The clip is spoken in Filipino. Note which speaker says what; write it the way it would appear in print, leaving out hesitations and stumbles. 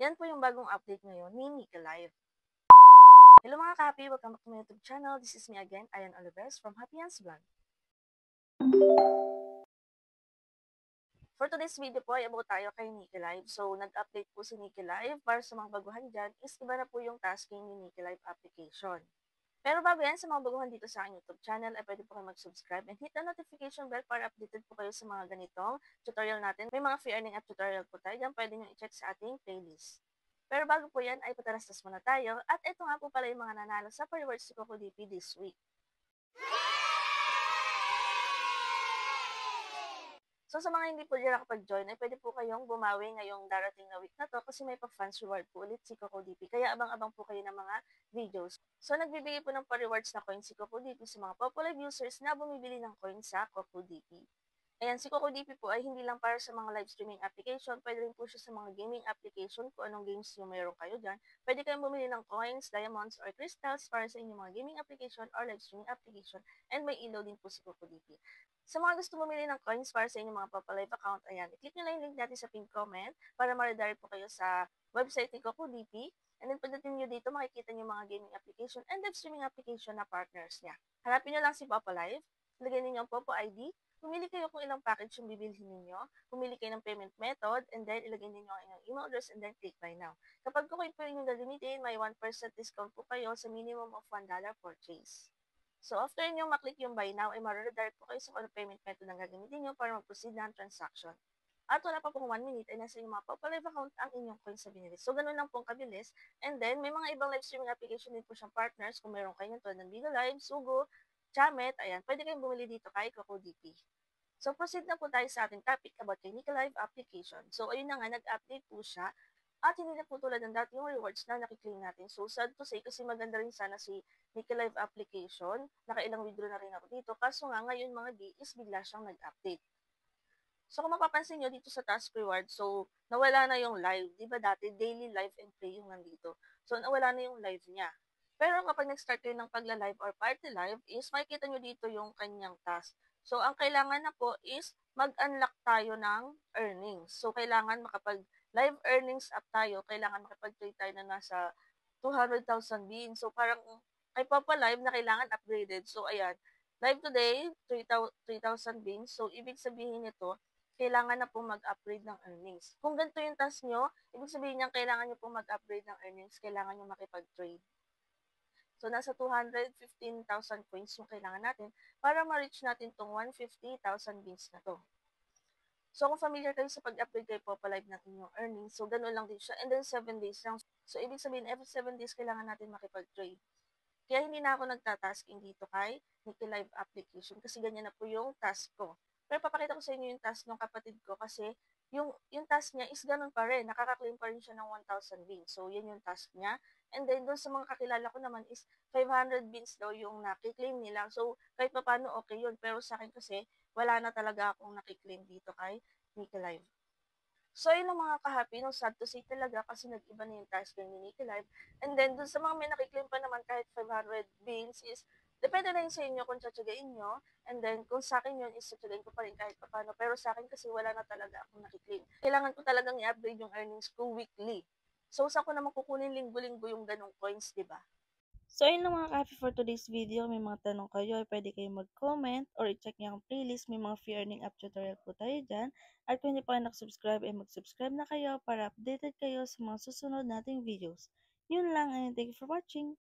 Speaker 1: Yan po yung bagong update ngayon ni Nika Live. Hello mga ka-happy! Welcome back to my YouTube channel. This is me again, Ayan Olives from Happy Hands Vlog. For today's video po ay about tayo kay Nika Live. So, nag-update po si Nika Live. Para sa mga baguhan dyan, is iba na po yung tasking ni Nika Live application. Pero bago yan, sa mga baguhan dito sa aking YouTube channel, ay pwede po kayo mag-subscribe and hit the notification bell para updated po kayo sa mga ganitong tutorial natin. May mga free earning at tutorial po tayo dyan, pwede nyo i-check sa ating playlist. Pero bago po yan, ay patarastas muna tayo. At ito nga po pala yung mga nanalo sa rewards si Coco DP this week. So sa mga hindi po dyan nakapag-join, ay pwede po kayong bumawi ngayong darating na week na to kasi may pa-fans reward po ulit si Coco DP. Kaya abang-abang po kayo ng mga videos. So nagbibigay po ng pa-rewards na coins si Coco DP sa mga popular users na bumibili ng coins sa Coco DP. Ayan, si Coco DP po ay hindi lang para sa mga live streaming application, pwede rin po siya sa mga gaming application kung anong games yung meron kayo dyan. Pwede kayong bumili ng coins, diamonds, or crystals para sa inyong mga gaming application or live streaming application, and may ilaw din po si Coco DP. Sa mga gusto bumili ng coins para sa inyong mga papalive account, ayan, i-click nyo lang yung link natin sa pinned comment para ma-redirect po kayo sa website ni Coco DP. And then pagdating nyo dito, makikita nyo mga gaming application and live streaming application na partners niya. Hanapin nyo lang si Papa Live, lagyan niyo ang Popo ID, pumili kayo kung ilang package yung bibilhin ninyo, pumili kayo ng payment method, and then ilagay ninyo ang inyong email address and then click buy now. Kapag coin po yung gagamitin, may 1% discount po kayo sa minimum of $1 purchase. So, after nyo maklik yung buy now, ay ma-redirect po kayo sa kung payment method na gagamitin nyo para mag-proceed ng transaction. At wala pa pong 1 minute ay nasa inyong mga Popalive account ang inyong coins sa binili. So, ganun lang pong kabilis. And then, may mga ibang live streaming application din po siyang partners. Kung meron kayo tulad ng Bigo Live, Sugo, Chamet, ayan, pwede kayong bumili dito kay Coco DP. So, proceed na po tayo sa ating topic about kay Nika Live application. So, ayun na nga, nag-update po siya. At hindi na po tulad ng dati yung rewards na nakiklaim natin. So, sad to say, kasi maganda rin sana si Nika Live application. Nakailang withdraw na rin ako dito. Kaso nga, ngayon mga day is bigla siyang nag-update. So, kung mapapansin nyo dito sa task reward, so, nawala na yung live. Di ba dati, daily live and play yung nandito. So, nawala na yung live niya. Pero kapag nag-start kayo ng pagla-live or party live, is makikita nyo dito yung kanyang task. So, ang kailangan na po is mag-unlock tayo ng earnings. So, kailangan makapag-live earnings up tayo. Kailangan makapag-trade tayo na nasa 200,000 beans. So, parang kay Papa Live na kailangan upgraded. So, ayan. Live today, 3,000 beans. So, ibig sabihin nito, kailangan na po mag-upgrade ng earnings. Kung ganito yung task nyo, ibig sabihin niya kailangan nyo po mag-upgrade ng earnings, kailangan nyo makipag-trade. So, nasa 215,000 coins yung kailangan natin para ma-reach natin tong 150,000 beans na to. So, kung familiar kayo sa pag-upgrade kay Popalive ng inyong earnings, so ganun lang din siya. And then, 7 days lang. So, ibig sabihin, every 7 days kailangan natin makipag-trade. Kaya hindi na ako nagtatasking dito kay Nika Live application kasi ganyan na po yung task ko. Pero papakita ko sa inyo yung task ng kapatid ko kasi yung task niya is ganun pa rin. Nakaka-claim pa rin siya ng 1,000 beans. So, yan yung task niya. And then, doon sa mga kakilala ko naman is 500 beans daw yung nakiklaim nila. So, kahit pa paano okay yun. Pero sa akin kasi, wala na talaga akong nakiklaim dito kay Nika Live. So, yun ang mga ka-happy, no, sad to say talaga kasi nag-iba na yung task ni Nika Live. And then, dun sa mga may nakiklaim pa naman kahit 500 beans is, depende na yun sa inyo kung tsatsagain nyo. And then, kung sa akin yun is tsatsagain ko pa rin kahit paano. Pero sa akin kasi wala na talaga akong nakiklaim. Kailangan ko talagang i-upgrade yung earnings ko weekly. So, saan ko naman kukunin linggo-linggo yung ganong coins, di ba?
Speaker 2: So, ayun lang mga ka-happy for today's video. May mga tanong kayo, pwede kayong mag-comment or i-check nyo ang playlist. May mga free earning app tutorial po tayo dyan. At kung hindi pa nakasubscribe, ay mag-subscribe na kayo para updated kayo sa mga susunod nating videos. Yun lang and thank you for watching.